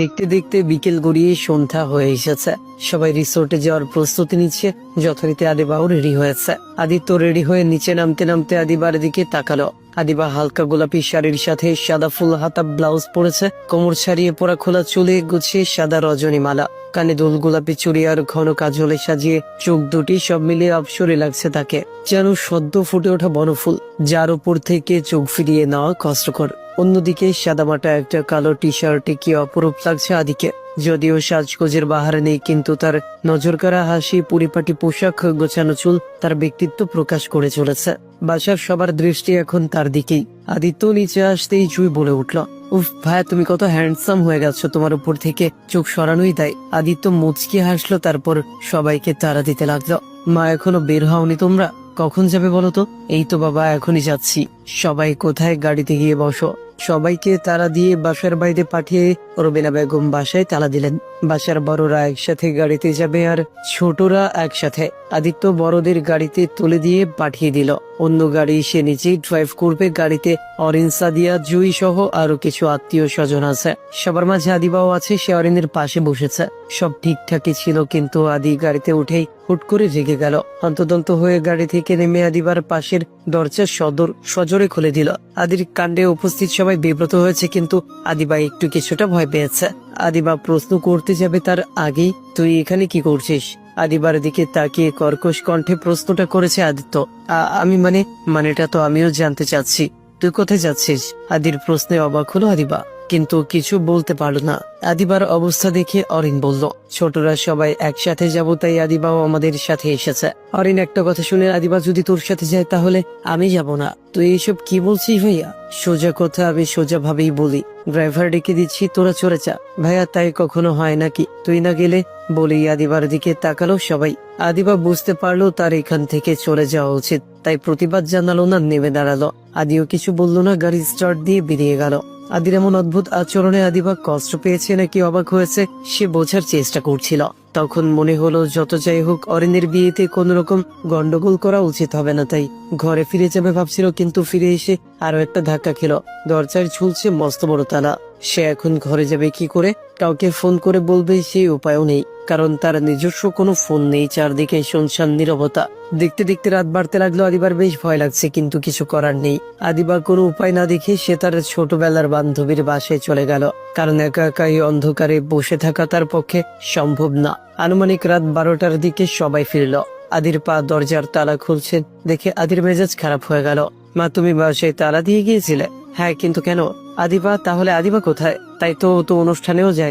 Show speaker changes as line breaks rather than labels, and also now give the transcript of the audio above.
দেখতে দেখতে বিকেল গড়িয়ে সন্ধ্যা হয়ে এসেছে। সবাই রিসোর্টে যাওয়ার প্রস্তুতি নিচ্ছে। যথারীতি আদিবাও রেডি হয়েছে। আদিত্য রেডি হয়ে নিচে নামতে নামতে আদিবার দিকে তাকালো। আদিবা হালকা গোলাপি শাড়ির সাথে সাদা ফুল হাতা ব্লাউজ পরেছে। কোমর ছাড়িয়ে পরা খোলা চুলে গুছিয়ে সাদা রজনীমালা, কানে দুল গোলাপি চুড়ি আর ঘন কাজলে সাজিয়ে চোখ দুটি সব মিলিয়ে অপসরে লাগছে তাকে, যেন সদ্য ফুটে ওঠা বনফুল যার উপর থেকে চোখ ফিরিয়ে নেওয়া কষ্টকর। অন্যদিকে সাদামাটা একটা কালো টি শার্টে কি অপরূপ লাগছে আদিকে। যদিও সাজগোজের বাহার নেই, কিন্তু তার নজর কাড়া হাসি, পরিপাটি পোশাক, গোছানো চুল তার ব্যক্তিত্ব প্রকাশ করে চলেছে। বাসার সবার দৃষ্টি এখন তার দিকেই। আদিত্য নিচে আসতেই জুই বলে উঠল, উফ ভাইয়া, তুমি কত হ্যান্ডসাম হয়ে গেছো, তোমার উপর থেকে চোখ সরানোই তাই। আদিত্য মুচকি হাসলো, তারপর সবাইকে তাড়া দিতে লাগলো। মা, এখনো বের হওনি তোমরা? কখন যাবে বলো তো? এই তো বাবা, এখনই যাচ্ছি। সবাই কোথায়? গাড়িতে গিয়ে বসো। সবাইকে তালা দিয়ে বাসার বাইরে পাঠিয়ে রবিনা বেগম বাসায় তালা দিলেন। বাসার বড়রা একসাথে গাড়িতে যাবে আর ছোটরা একসাথে। আদিত্য বড়দের গাড়িতে তুলে দিয়ে পাঠিয়ে দিল। অন্য গাড়ি সে নিজেই ড্রাইভ করবে। গাড়িতে অরিন, সাদিয়া, জুই সহ আরো কিছু আত্মীয় স্বজন আছে। সবার মাঝে আদিবাও আছে। সে অরিনের পাশে বসেছে। সব ঠিকঠাকই ছিল, কিন্তু আদি গাড়িতে উঠেই হুট করে রেগে গেল। হন্তদন্ত হয়ে গাড়ি থেকে নেমে আদিবার পাশের দরজা সজোরে খুলে দিল। আদির কাণ্ডে উপস্থিত সবাই বিব্রত হয়েছে, কিন্তু আদিবা একটু কিছুটা ভয় পেয়েছে। আদিবা প্রশ্ন করতে যাবে তার আগেই, তুই এখানে কি করছিস? আদিবার দিকে তাকিয়ে কর্কশ কণ্ঠে প্রশ্নটা করেছে আদিত্য। আমি মানেটা তো আমিও জানতে চাচ্ছি। তুই কোথায় যাচ্ছিস? আদির প্রশ্নে অবাক হলো আদিবা, কিন্তু কিছু বলতে পারল না। আদিবার অবস্থা দেখে অরিন বলল, ছোটরা সবাই একসাথে যাব, তাই আদিবাও আমাদের সাথে এসেছে। অরিন একটা কথা শুনে, আদিবা যদি তোর সাথে যায় তাহলে আমি যাব না। তুই এইসব কি বলছিস ভাইয়া? সোজা কথা আমি সোজা ভাবেই বলি। ড্রাইভার ডেকে দিচ্ছি, তোরা চলে যা। ভাইয়া, তাই কখনো হয় নাকি? তুই না গেলে? বলেই আদিবার দিকে তাকালো সবাই। আদিবা বুঝতে পারলো তার এখান থেকে চলে যাওয়া উচিত, তাই প্রতিবাদ জানালো না, নেমে দাঁড়ালো। আদিও কিছু বলল না, গাড়ি স্টার্ট দিয়ে বেরিয়ে গেল। আদির এমন অদ্ভুত আচরণে আদিবা কষ্ট পেয়েছে নাকি অবাক হয়েছে সে বোঝার চেষ্টা করছিল। তখন মনে হলো যত যাই হোক অরিনের বিয়েতে কোন রকম গন্ডগোল করা উচিত হবে না, তাই ঘরে ফিরে যাবে ভাবছিল, কিন্তু ফিরে এসে আরো একটা ধাক্কা খেলো। দরজায় ঝুলছে মস্ত বড় তালা। সে এখন ঘরে যাবে কি করে? কাউকে ফোন করে বলবে সেই উপায়ও নেই, কারণ তার নিজস্ব কোনো ফোন নেই। চারদিকে শুনশান নীরবতা। দেখতে দেখতে রাত বাড়তে লাগলো। আদিবার বেশ ভয় লাগছে, কিন্তু কিছু করার নেই। আদিবার কোনো উপায় না দেখে সে তার ছোটবেলার বান্ধবীর বাসায় চলে গেল, কারণ একা একা এই অন্ধকারে বসে থাকা তার পক্ষে সম্ভব না। আনুমানিক রাত 12টার দিকে সবাই ফিরল। আদির পা দরজার তালা খুলছে দেখে আদির মেজাজ খারাপ হয়ে গেল। মা, তুমি বাসায় তালা দিয়ে গিয়েছিলে? হ্যাঁ, কিন্তু কেন? আদিবা, তাহলে আদিবা কোথায়? তাই তো অনুষ্ঠানেও যায়।